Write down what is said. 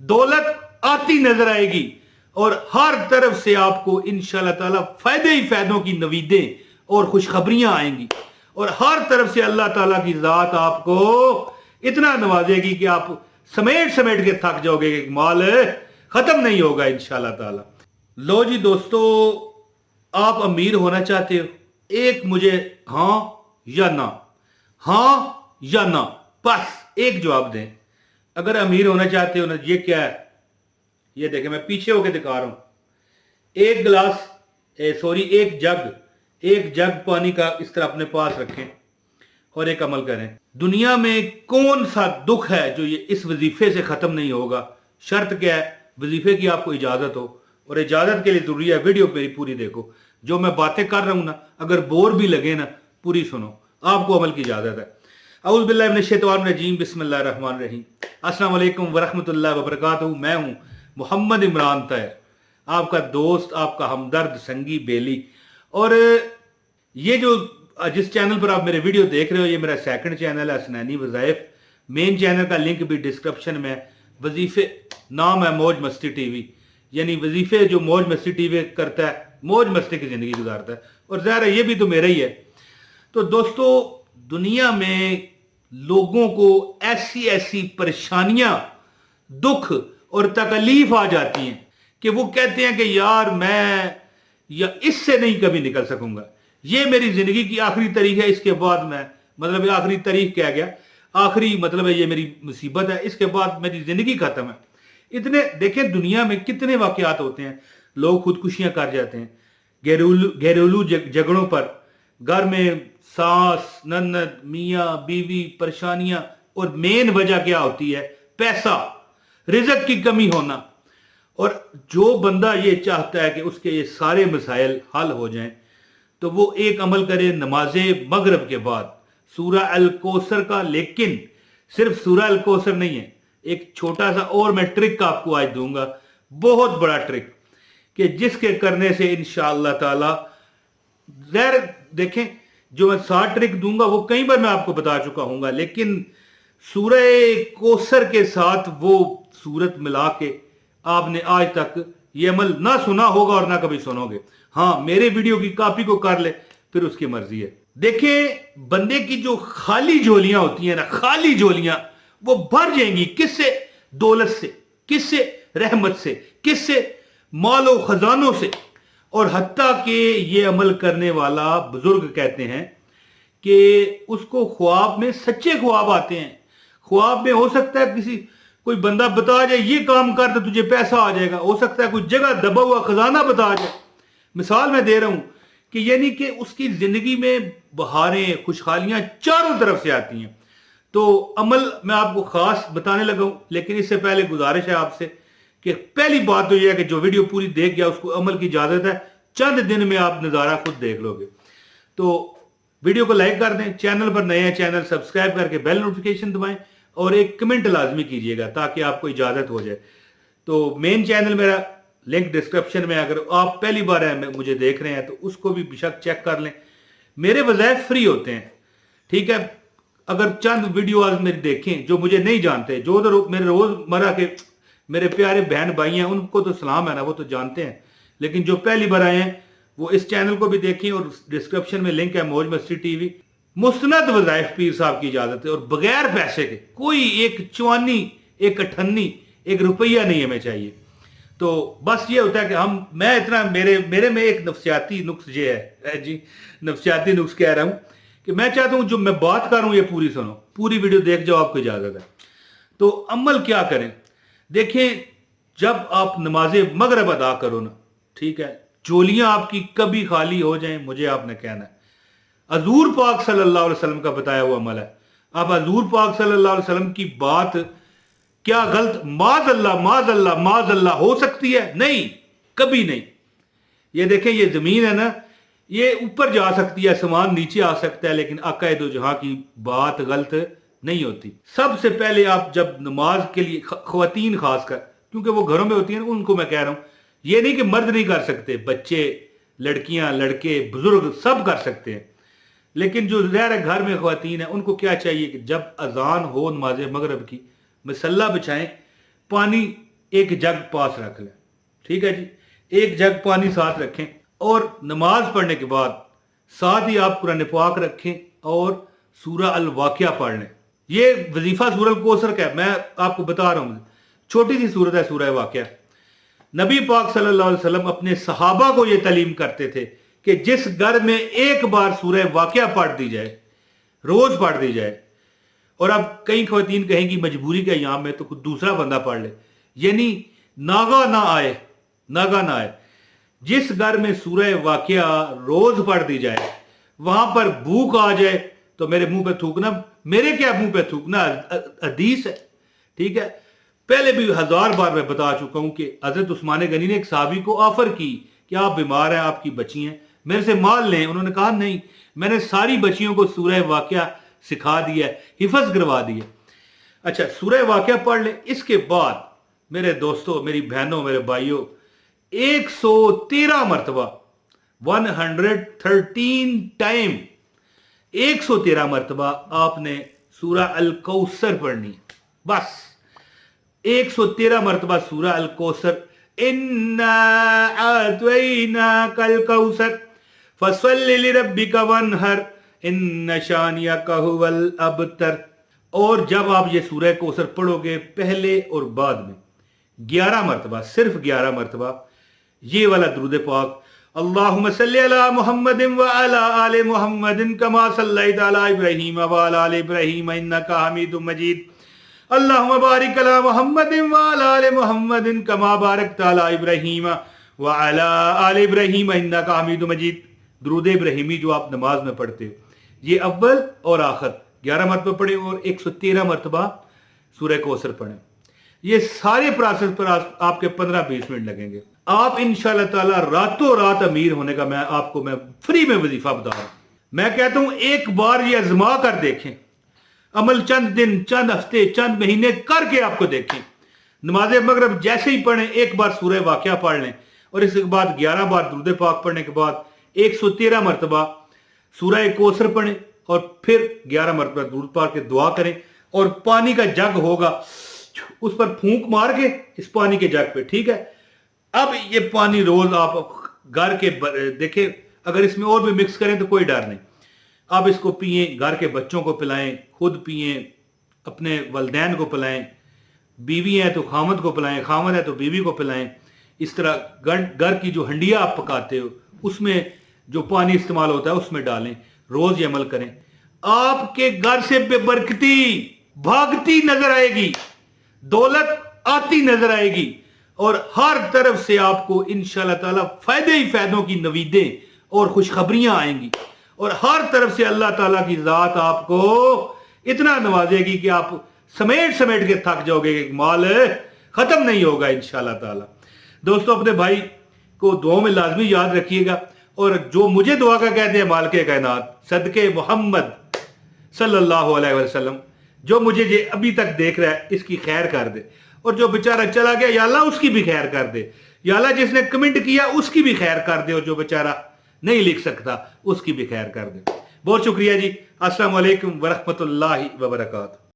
दौलत आती नजर आएगी और हर तरफ से आपको इंशाअल्लाह ताला फायदे ही फायदों की नवीदें और खुशखबरियां आएंगी और हर तरफ से अल्लाह ताला की जात आपको इतना नवाजेगी कि आप समेट समेट के थक जाओगे कि माल खत्म नहीं होगा इंशाअल्लाह ताला। लो जी दोस्तों, आप अमीर होना चाहते हो, एक मुझे हाँ या ना, हाँ या ना, बस एक जवाब दें। अगर अमीर होना चाहते हो ना, ये क्या है, ये देखें, मैं पीछे होके दिखा रहा हूं। एक गिलास एक जग पानी का इस तरह अपने पास रखें और एक अमल करें। दुनिया में कौन सा दुख है जो ये इस वजीफे से खत्म नहीं होगा। शर्त क्या है, वजीफे की आपको इजाजत हो, और इजाजत के लिए जरूरी है वीडियो मेरी पूरी देखो। जो मैं बातें कर रहा हूं ना, अगर बोर भी लगे ना, पूरी सुनो, आपको अमल की इजाजत है। औज़ु बिल्लाहि मिनश शैतानिर रजीम, बिस्मिल्लाहिर रहमानिर रहीम। अस्सलाम वालेकुम वरहमतुल्लाहि वबरकातुहू। मैं हूं मोहम्मद इमरान तैयर, आपका दोस्त, आपका हमदर्द, संगी, बेली। और ये जो जिस चैनल पर आप मेरे वीडियो देख रहे हो, ये मेरा सेकंड चैनल है, हसनैनी वज़ाइफ। मेन चैनल का लिंक भी डिस्क्रिप्शन में है। वजीफे नाम है मौज मस्ती टीवी, यानी वजीफे जो मौज मस्ती टीवी करता है, मौज मस्ती की जिंदगी गुजारता है, और ज़ाहिर है ये भी तो मेरा ही है। तो दोस्तों, दुनिया में लोगों को ऐसी ऐसी परेशानियां, दुख और तकलीफ आ जाती हैं कि वो कहते हैं कि यार मैं या इससे नहीं कभी निकल सकूंगा, ये मेरी जिंदगी की आखिरी तारीख है, इसके बाद मैं, मतलब आखिरी तारीख क्या गया, आखिरी मतलब है ये मेरी मुसीबत है, इसके बाद मेरी जिंदगी खत्म है। इतने देखें दुनिया में कितने वाकयात होते हैं, लोग खुदकुशियां कर जाते हैं घरेलू झगड़ों पर, घर में सास ननद मियाँ बीवी परेशानियां, और मेन वजह क्या होती है, पैसा, रिज़्क की कमी होना। और जो बंदा ये चाहता है कि उसके ये सारे मसाइल हल हो जाएं, तो वो एक अमल करे नमाजे मगरिब के बाद सूरा अल कौसर का। लेकिन सिर्फ सूरा अल कौसर नहीं है, एक छोटा सा और मैं ट्रिक आपको आज दूंगा, बहुत बड़ा ट्रिक, कि जिसके करने से इंशाअल्लाह ताला, ज़ाहिर देखें जो मैं 7 ट्रिक दूंगा वो कई बार मैं आपको बता चुका हूंगा, लेकिन सूरा कौसर के साथ वो सूरत मिला के आपने आज तक ये अमल ना सुना होगा और ना कभी सुनोगे। हाँ, मेरे वीडियो की कॉपी को कर ले, फिर उसकी मर्जी है। देखें, बंदे की जो खाली झोलियां होती हैं ना, खाली झोलियां वो भर जाएंगी किससे, दौलत से, किससे, रहमत से, किससे, मालो खजानों से। और हत्ता के ये अमल करने वाला बुजुर्ग कहते हैं कि उसको ख्वाब में सच्चे ख्वाब आते हैं। ख्वाब में हो सकता है किसी कोई बंदा बता जाए ये काम कर तो तुझे पैसा आ जाएगा, हो सकता है कोई जगह दबा हुआ खजाना बता जाए। मिसाल मैं दे रहा हूं कि यानी कि उसकी जिंदगी में बहारें, खुशहालियां चारों तरफ से आती हैं। तो अमल मैं आपको खास बताने लगा हूं, लेकिन इससे पहले गुजारिश है आपसे कि पहली बात तो यह है कि जो वीडियो पूरी देख गया उसको अमल की इजाजत है, चंद दिन में आप नज़ारा खुद देख लोगे। तो वीडियो को लाइक कर दें, चैनल पर नए हैं चैनल सब्सक्राइब करके बेल नोटिफिकेशन दबाएं, और एक कमेंट लाजमी कीजिएगा ताकि आपको इजाजत हो जाए। तो मेन चैनल मेरा लिंक डिस्क्रिप्शन में, अगर आप पहली बार है मुझे देख रहे हैं तो उसको भी बेशक चेक कर लें। मेरे वज़ाइफ फ्री होते हैं, ठीक है। अगर चंद वीडियो आज मेरे देखें जो मुझे नहीं जानते, जो उधर मेरे रोजमर्रा के मेरे प्यारे बहन भाई हैं, उनको तो सलाम है ना, वो तो जानते हैं। लेकिन जो पहली बार आए हैं वो इस चैनल को भी देखें, और डिस्क्रिप्शन में लिंक है मौज मस्ती टीवी। मुस्तनद वज़ाइफ पीर साहब की इजाजत है, और बगैर पैसे के, कोई एक चवानी, एक अठन्नी, एक रुपया नहीं हमें चाहिए। तो बस ये होता है कि मैं इतना मेरे में एक नफ्सियाती नुक्स ये है जी, नफ्सियाती नुक्स कह रहा हूं कि मैं चाहता हूं जो मैं बात कर रहा हूं ये पूरी सुनो, पूरी वीडियो देख जाओ, आपको इजाजत है। तो अमल क्या करें, देखें, जब आप नमाज मगरिब अदा करो ना, ठीक है, झोलियां आपकी कभी खाली हो जाएं, मुझे आपने कहना है हजूर पाक सल्लल्लाहु अलैहि वसल्लम का बताया हुआ अमल है। अब हजूर पाक सल्लल्लाहु अलैहि वसल्लम की बात क्या गलत, माज अल्लाह हो सकती है? नहीं, कभी नहीं। ये देखें, ये जमीन है ना, ये ऊपर जा सकती है, आसमान नीचे आ सकता है, लेकिन आका दो जहां की बात गलत नहीं होती। सबसे पहले आप जब नमाज के लिए, ख्वातीन खासकर, क्योंकि वो घरों में होती हैं, उनको मैं कह रहा हूं, ये नहीं कि मर्द नहीं कर सकते, बच्चे, लड़कियां, लड़के, बुजुर्ग सब कर सकते हैं। लेकिन जो ज़ाहिर घर में ख्वातीन है, उनको क्या चाहिए कि जब अजान हो नमाज मगरिब की, मसल्ला बिछाएं, पानी एक जग पास रख लें, ठीक है जी, एक जग पानी साथ रखें और नमाज पढ़ने के बाद साथ ही आप कुरान पाक रखें और सूरह अल वाक़िया पढ़ लें। ये वजीफा सूरह अल कौसर का है, मैं आपको बता रहा हूँ, छोटी सी सूरत है सूरह वाक़िया। नबी पाक सल्लल्लाहु अलैहि वसल्लम अपने सहाबा को ये तालीम करते थे कि जिस घर में एक बार सूरह वाक़िया पढ़ दी जाए, रोज पढ़ दी जाए, और अब कई ख़वातीन कहेंगी मजबूरी के अय्याम में तो कुछ दूसरा बंदा पढ़ ले, यानी नागा ना आए, नागा ना आए। जिस घर में सूरह वाक़िया रोज पढ़ दी जाए, वहां पर भूख आ जाए तो मेरे मुंह पे थूकना, मेरे क्या मुंह पे थूकना, हदीस है, ठीक है। पहले भी 1000 बार मैं बता चुका हूं कि हजरत उस्मान गनी ने एक साहबी को ऑफर की कि आप बीमार हैं, आपकी बच्ची हैं, मेरे से माल लें। उन्होंने कहा नहीं, मैंने सारी बच्चियों को सूरह वाक़िया सिखा दिया है, हिफज करवा दिया। अच्छा, सूरह वाक़िया पढ़ लें। इसके बाद मेरे दोस्तों, मेरी बहनों, मेरे भाइयों, 113 मरतबा, 113 टाइम, 113 मरतबा आपने सूरह अल कौसर पढ़नी है। बस 113 मरतबा सूरह अल कौसर, इन्ना अतैना कल कौसर फसल्लि लिरब्बिका वन्हर इन्न शानियका हुवल अबतर। और जब आप ये सूरह कौसर पढ़ोगे पहले और बाद में 11 मरतबा, सिर्फ 11 मरतबा ये वाला दुरूद पाक, अल्लाहुम्मा सल्लि अला मुहम्मदिन व अला आले मुहम्मदिन कमा सल्लैता अला इब्राहीम व अला आले इब्राहीम इन्नका हमीदुम मजीद, अल्लाहुम्मा बारिक अला मुहम्मदिन व अला आले मुहम्मदिन कमा बारकता अला इब्राहीम व अला आले इब्राहीम इन्नका हमीदुम मजीद। दुरूद इब्राहीमी जो आप नमाज में पढ़ते हो, ये अव्वल और आखिर 11 मरतबा पढ़े और 113 मरतबा सूरह कौसर पढ़े। ये सारे प्रोसेस पर आपके 15-20 मिनट लगेंगे। आप इंशाअल्लाह ताला रातों रात अमीर होने का मैं फ्री में वजीफा बता रहा हूं। मैं कहता हूं एक बार ये आजमा कर देखें, अमल चंद दिन, चंद हफ्ते, चंद महीने करके आपको देखें। नमाज मगरिब जैसे ही पढ़ें एक बार सूरह वाक़िया पढ़ लें और इसके बाद 11 बार दुरूद पाक पढ़ने के बाद 113 मरतबा सूरह कौसर पढ़ें और फिर 11 मरतबा दुरूद पाक के दुआ करें और पानी का जग होगा उस पर फूंक मार के इस पानी के जग पे, ठीक है। अब ये पानी रोज आप घर के देखें, अगर इसमें और भी मिक्स करें तो कोई डर नहीं, आप इसको पिए, घर के बच्चों को पिलाएं, खुद पिए, अपने वलदैन को पिलाएं, बीवी है तो खामद को पिलाएं, खामद है तो बीवी को पिलाएं। इस तरह घर की जो हंडिया आप पकाते हो उसमें जो पानी इस्तेमाल होता है उसमें डालें, रोज ये अमल करें। आपके घर से बेबरकती भागती नजर आएगी, दौलत आती नजर आएगी और हर तरफ से आपको इंशाअल्लाह ताला फायदे ही फायदों की नवीदें और खुशखबरियां आएंगी और हर तरफ से अल्लाह ताला की जात आपको इतना नवाजेगी कि आप समेट समेट के थक जाओगे कि माल खत्म नहीं होगा इंशाअल्लाह ताला। दोस्तों, अपने भाई को दुआ में लाजमी याद रखिएगा और जो मुझे दुआ का कहते हैं मालिक कायनात सदके मोहम्मद सल्लल्लाहु अलैहि वसल्लम, जो मुझे ये अभी तक देख रहा है इसकी खैर कर दे, और जो बेचारा चला गया या अल्लाह उसकी भी खैर कर दे, या अल्लाह जिसने कमेंट किया उसकी भी खैर कर दे, और जो बेचारा नहीं लिख सकता उसकी भी खैर कर दे। बहुत शुक्रिया जी। अस्सलाम वालेकुम व रहमतुल्लाहि व बरकातहू।